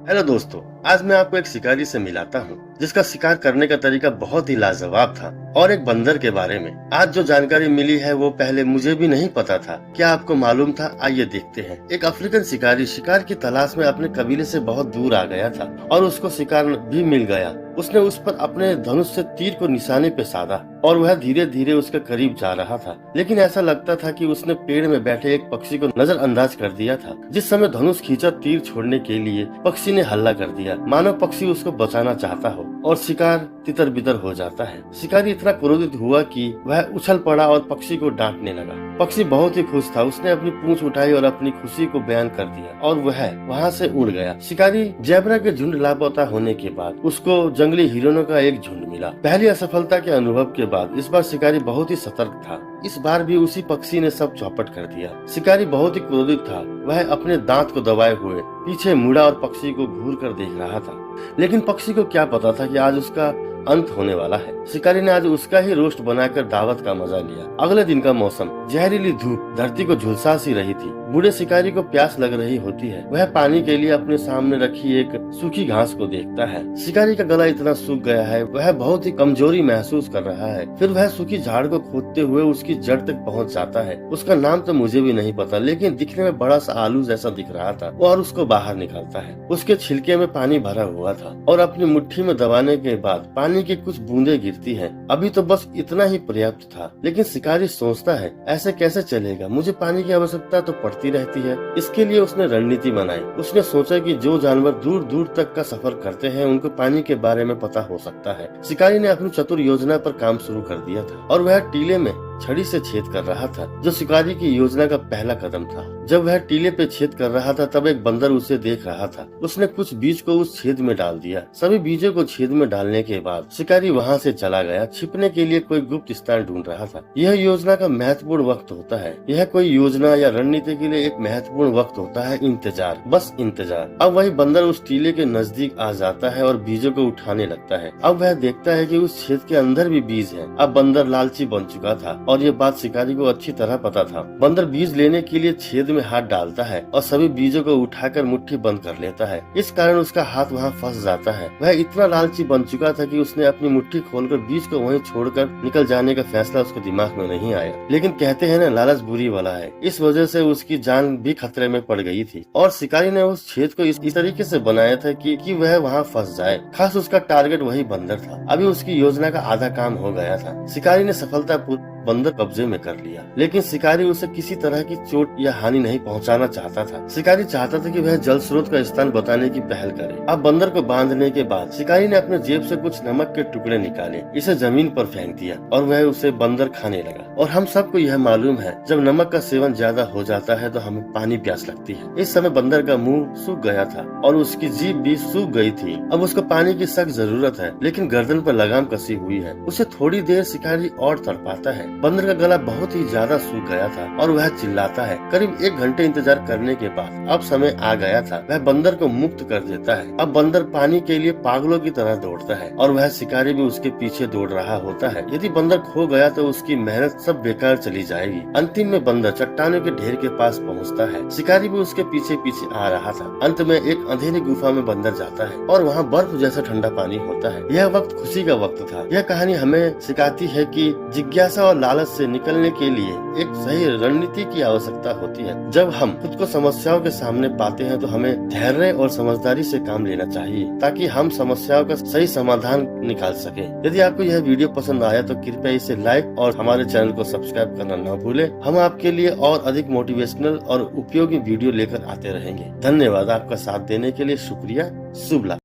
Hello दोस्तों, आज मैं आपको एक शिकारी से मिलाता हूँ जिसका शिकार करने का तरीका बहुत ही लाजवाब था और एक बंदर के बारे में। आज जो जानकारी मिली है वो पहले मुझे भी नहीं पता था। क्या आपको मालूम था? आइए देखते हैं। एक अफ्रीकन शिकारी शिकार की तलाश में अपने कबीले से बहुत दूर आ गया था और उसको शिकार भी मिल गया। उसने उस पर अपने धनुष से तीर को निशाने पे साधा और वह धीरे धीरे उसके करीब जा रहा था, लेकिन ऐसा लगता था कि उसने पेड़ में बैठे एक पक्षी को नजरअंदाज कर दिया था। जिस समय धनुष खींचा तीर छोड़ने के लिए, पक्षी ने हल्ला कर दिया, मानो पक्षी उसको बचाना चाहता हो, और शिकार तितर बितर हो जाता है। शिकारी इतना क्रोधित हुआ कि वह उछल पड़ा और पक्षी को डांटने लगा। पक्षी बहुत ही खुश था। उसने अपनी पूंछ उठाई और अपनी खुशी को बयान कर दिया और वह वहाँ से उड़ गया। शिकारी ज़ेबरा के झुंड लापता होने के बाद उसको जंगली हिरणों का एक झुंड मिला। पहली असफलता के अनुभव के बाद इस बार शिकारी बहुत ही सतर्क था। इस बार भी उसी पक्षी ने सब चौपट कर दिया। शिकारी बहुत ही क्रोधित था। वह अपने दांत को दबाए हुए पीछे मुड़ा और पक्षी को घूर कर देख रहा था, लेकिन पक्षी को क्या पता था कि आज उसका अंत होने वाला है। शिकारी ने आज उसका ही रोस्ट बनाकर दावत का मजा लिया। अगले दिन का मौसम, जहरीली धूप धरती को झुलसा सी रही थी। बूढ़े शिकारी को प्यास लग रही होती है। वह पानी के लिए अपने सामने रखी एक सूखी घास को देखता है। शिकारी का गला इतना सूख गया है, वह बहुत ही कमजोरी महसूस कर रहा है। फिर वह सूखी झाड़ को खोदते हुए उसकी जड़ तक पहुंच जाता है। उसका नाम तो मुझे भी नहीं पता, लेकिन दिखने में बड़ा सा आलू जैसा दिख रहा था, और उसको बाहर निकालता है। उसके छिलके में पानी भरा हुआ था और अपनी मुट्ठी में दबाने के बाद पानी की कुछ बूंदे गिरती हैं। अभी तो बस इतना ही पर्याप्त था, लेकिन शिकारी सोचता है ऐसे कैसे चलेगा, मुझे पानी की आवश्यकता तो पड़ती रहती है। इसके लिए उसने रणनीति बनाई। उसने सोचा कि जो जानवर दूर दूर तक का सफर करते हैं उनको पानी के बारे में पता हो सकता है। शिकारी ने अपनी चतुर योजना पर काम शुरू कर दिया था और वह टीले में छड़ी से छेद कर रहा था, जो शिकारी की योजना का पहला कदम था। जब वह टीले पे छेद कर रहा था तब एक बंदर उसे देख रहा था। उसने कुछ बीज को उस छेद में डाल दिया। सभी बीजों को छेद में डालने के बाद शिकारी वहाँ से चला गया। छिपने के लिए कोई गुप्त स्थान ढूंढ रहा था। यह योजना का महत्वपूर्ण वक्त होता है। यह कोई योजना या रणनीति के लिए एक महत्वपूर्ण वक्त होता है इंतजार, बस इंतजार। अब वही बंदर उस टीले के नजदीक आ जाता है और बीजों को उठाने लगता है। अब वह देखता है कि उस छेद के अंदर भी बीज है। अब बंदर लालची बन चुका था और ये बात शिकारी को अच्छी तरह पता था। बंदर बीज लेने के लिए छेद में हाथ डालता है और सभी बीजों को उठाकर मुट्ठी बंद कर लेता है। इस कारण उसका हाथ वहाँ फंस जाता है। वह इतना लालची बन चुका था कि उसने अपनी मुट्ठी खोलकर बीज को वहीं छोड़कर निकल जाने का फैसला उसके दिमाग में नहीं आया। लेकिन कहते हैं ना, लालच बुरी वाला है। इस वजह से उसकी जान भी खतरे में पड़ गई थी और शिकारी ने उस छेद को इस तरीके से बनाया था कि वह वहाँ फंस जाए। खास उसका टारगेट वही बंदर था। अभी उसकी योजना का आधा काम हो गया था। शिकारी ने सफलतापूर्वक बंदर कब्जे में कर लिया, लेकिन शिकारी उसे किसी तरह की चोट या हानि नहीं पहुंचाना चाहता था। शिकारी चाहता था कि वह जल स्रोत का स्थान बताने की पहल करे। अब बंदर को बांधने के बाद शिकारी ने अपने जेब से कुछ नमक के टुकड़े निकाले, इसे जमीन पर फेंक दिया और वह उसे बंदर खाने लगा। और हम सबको यह मालूम है, जब नमक का सेवन ज्यादा हो जाता है तो हमें पानी प्यास लगती है। इस समय बंदर का मुंह सूख गया था और उसकी जीभ भी सूख गई थी। अब उसको पानी की सख्त जरूरत है, लेकिन गर्दन पर लगाम कसी हुई है। उसे थोड़ी देर शिकारी और तड़पाता है। बंदर का गला बहुत ही ज्यादा सूख गया था और वह चिल्लाता है। करीब 1 घंटे इंतजार करने के बाद अब समय आ गया था। वह बंदर को मुक्त कर देता है। अब बंदर पानी के लिए पागलों की तरह दौड़ता है और वह शिकारी भी उसके पीछे दौड़ रहा होता है। यदि बंदर खो गया तो उसकी मेहनत सब बेकार चली जाएगी। अंतिम में बंदर चट्टानों के ढेर के पास पहुँचता है। शिकारी भी उसके पीछे पीछे आ रहा था। अंत में एक अंधेरी गुफा में बंदर जाता है और वहाँ बर्फ जैसा ठंडा पानी होता है। यह वक्त खुशी का वक्त था। यह कहानी हमें सिखाती है कि जिज्ञासा और लालच से निकलने के लिए एक सही रणनीति की आवश्यकता होती है। जब हम खुद को समस्याओं के सामने पाते हैं तो हमें धैर्य और समझदारी से काम लेना चाहिए, ताकि हम समस्याओं का सही समाधान निकाल सके। यदि आपको यह वीडियो पसंद आया तो कृपया इसे लाइक और हमारे चैनल को सब्सक्राइब करना न भूलें। हम आपके लिए और अधिक मोटिवेशनल और उपयोगी वीडियो लेकर आते रहेंगे। धन्यवाद। आपका साथ देने के लिए शुक्रिया। शुभ लाभ।